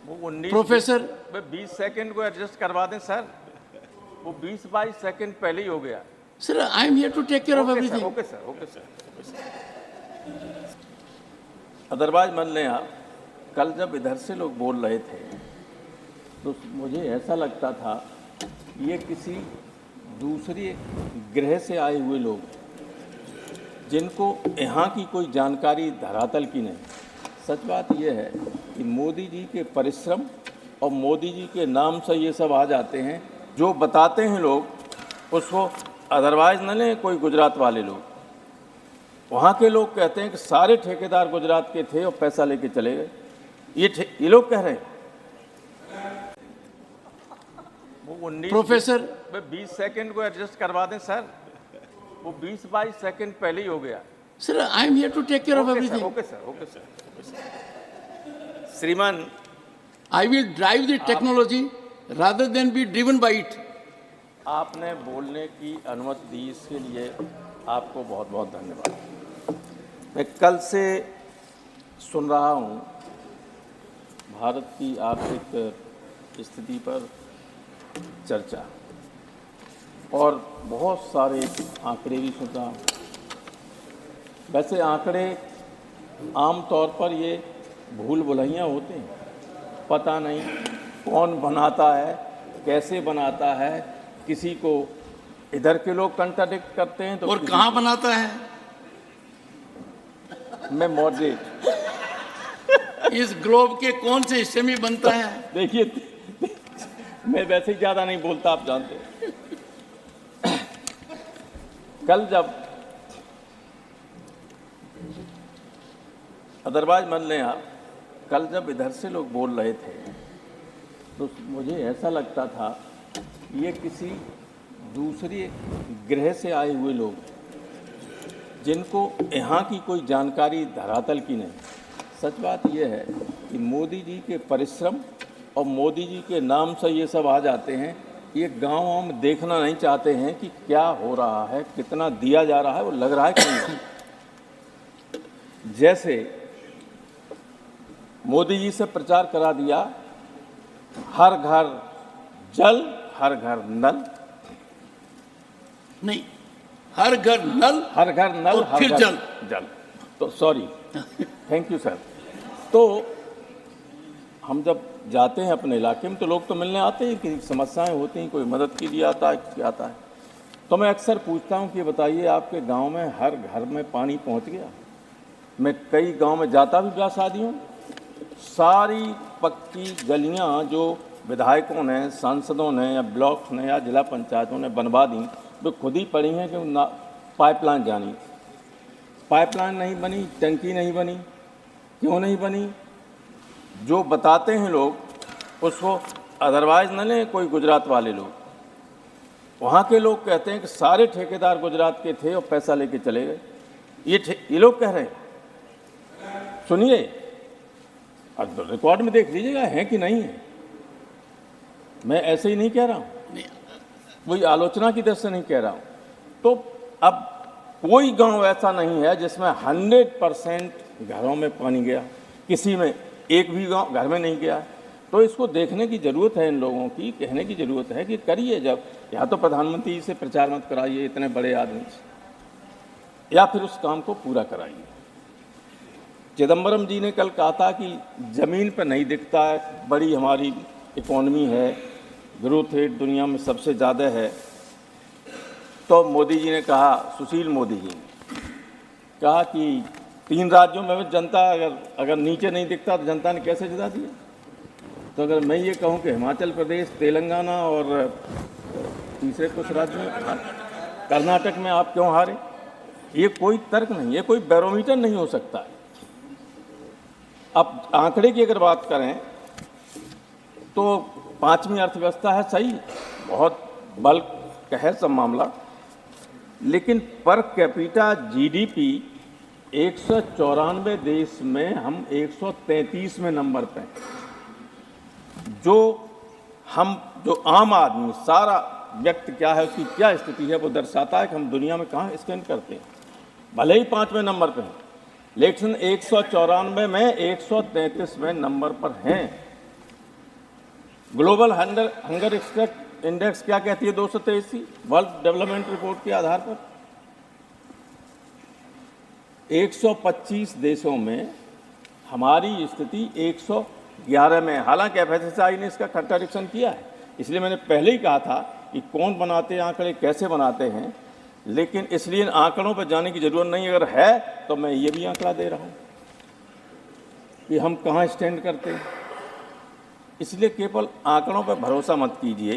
वो 19 professor 20 second को adjust करवा दें सर। वो 20-22 सेकंड पहले ही हो गया। Sir, I am here to take care of everything. Okay sir. Otherwise मान लें आप, कल जब इधर से लोग बोल रहे थे तो मुझे ऐसा लगता था ये किसी दूसरी ग्रह से आए हुए लोग हैं जिनको यहाँ की कोई जानकारी धरातल की नहीं। सच बात यह है कि मोदी जी के परिश्रम और मोदी जी के नाम से ये सब आ जाते हैं। जो बताते हैं लोग उसको अदरवाइज न लें कोई गुजरात वाले लोग। वहाँ के लोग कहते हैं कि सारे ठेकेदार गुजरात के थे और पैसा लेके चले गए। ये लोग कह रहे हैं। वो 19 प्रोफेसर 20 सेकंड को एडजस्ट करवा दें सर। वो 20-22 सेकंड पहले ही हो गया। Sir, I am here to take care of everything. Okay sir. श्रीमान, I will drive the technology rather than be driven by it. आपने बोलने की अनुमति दी, इसके लिए आपको बहुत बहुत धन्यवाद। मैं कल से सुन रहा हूँ भारत की आर्थिक स्थिति पर चर्चा और बहुत सारे आंकड़े भी सुन रहा हूँ। वैसे आंकड़े आमतौर पर ये भूल भुलैया होते हैं, पता नहीं कौन बनाता है, कैसे बनाता है। किसी को इधर के लोग कंट्राडिक्ट करते हैं तो और कहाँ बनाता है? मैं मॉडरेट इस ग्लोब के कौन से हिस्से में बनता है? देखिए, मैं वैसे ही ज़्यादा नहीं बोलता, आप जानते हैं। कल जब अदरवाइज मान लें आप, कल जब इधर से लोग बोल रहे थे तो मुझे ऐसा लगता था ये किसी दूसरी ग्रह से आए हुए लोग हैं जिनको यहाँ की कोई जानकारी धरातल की नहीं। सच बात यह है कि मोदी जी के परिश्रम और मोदी जी के नाम से ये सब आ जाते हैं। ये गाँव में देखना नहीं चाहते हैं कि क्या हो रहा है, कितना दिया जा रहा है, वो लग रहा है कि नहीं। जैसे मोदी जी से प्रचार करा दिया, हर घर जल हर घर नल। नहीं, हर घर नल, हर घर नल, और फिर जल। तो सॉरी, थैंक यू सर। तो हम जब जाते हैं अपने इलाके में तो लोग तो मिलने आते हैं कि समस्याएं होती हैं, कोई मदद के लिए आता है, क्या आता है। तो मैं अक्सर पूछता हूं कि बताइए आपके गांव में हर घर में पानी पहुंच गया? मैं कई गांव में जाता भी ब्याह शादियों, सारी पक्की गलियां जो विधायकों ने, सांसदों ने या ब्लॉक ने या जिला पंचायतों ने बनवा दी, तो खुद ही पड़ी हैं कि पाइपलाइन जानी। पाइपलाइन नहीं बनी, टंकी नहीं बनी। क्यों नहीं बनी? जो बताते हैं लोग उसको अदरवाइज न लें कोई गुजरात वाले लोग। वहाँ के लोग कहते हैं कि सारे ठेकेदार गुजरात के थे और पैसा लेके चले गए। ये लोग कह रहे हैं। सुनिए, अब रिकॉर्ड में देख लीजिएगा है कि नहीं है। मैं ऐसे ही नहीं कह रहा हूँ, वही आलोचना की दृष्टि से नहीं कह रहा हूँ। तो अब कोई गांव ऐसा नहीं है जिसमें 100% घरों में पानी गया, किसी में एक भी गांव घर में नहीं गया। तो इसको देखने की ज़रूरत है, इन लोगों की कहने की ज़रूरत है कि करिए। जब या तो प्रधानमंत्री जी से प्रचार मत कराइए इतने बड़े आदमी से, या फिर उस काम को पूरा कराइए। चिदम्बरम जी ने कल कहा था कि ज़मीन पर नहीं दिखता है, बड़ी हमारी इकोनॉमी है, ग्रोथ रेट दुनिया में सबसे ज़्यादा है। तो मोदी जी ने कहा, सुशील मोदी जी ने कहा कि 3 राज्यों में जनता अगर नीचे नहीं दिखता तो जनता ने कैसे जिता दिया। तो अगर मैं ये कहूँ कि हिमाचल प्रदेश, तेलंगाना और तीसरे कुछ राज्यों में, कर्नाटक में आप क्यों हारे, ये कोई तर्क नहीं, ये कोई बैरोमीटर नहीं हो सकता है। अब आंकड़े की अगर बात करें तो 5वीं अर्थव्यवस्था है, सही, बहुत बल्क का है सब मामला, लेकिन पर कैपिटा जीडीपी 194 देश में हम 133 में नंबर पे हैं। जो आम आदमी, सारा व्यक्ति क्या है, उसकी क्या स्थिति है, वो दर्शाता है कि हम दुनिया में कहाँ स्टैंड करते हैं। भले ही 5वें नंबर पे हैं, लेकिन 194 में 133वें नंबर पर हैं। ग्लोबल हंगर इंडेक्स क्या कहती है? 283 वर्ल्ड डेवलपमेंट रिपोर्ट के आधार पर 125 देशों में हमारी स्थिति 111 में। हालांकि FSSAI ने इसका कंट्राडिक्शन किया है, इसलिए मैंने पहले ही कहा था कि कौन बनाते हैं आंकड़े, कैसे बनाते हैं, लेकिन इसलिए इन आंकड़ों पर जाने की जरूरत नहीं। अगर है तो मैं ये भी आंकड़ा दे रहा हूं कि हम कहां स्टैंड करते हैं। इसलिए केवल आंकड़ों पर भरोसा मत कीजिए।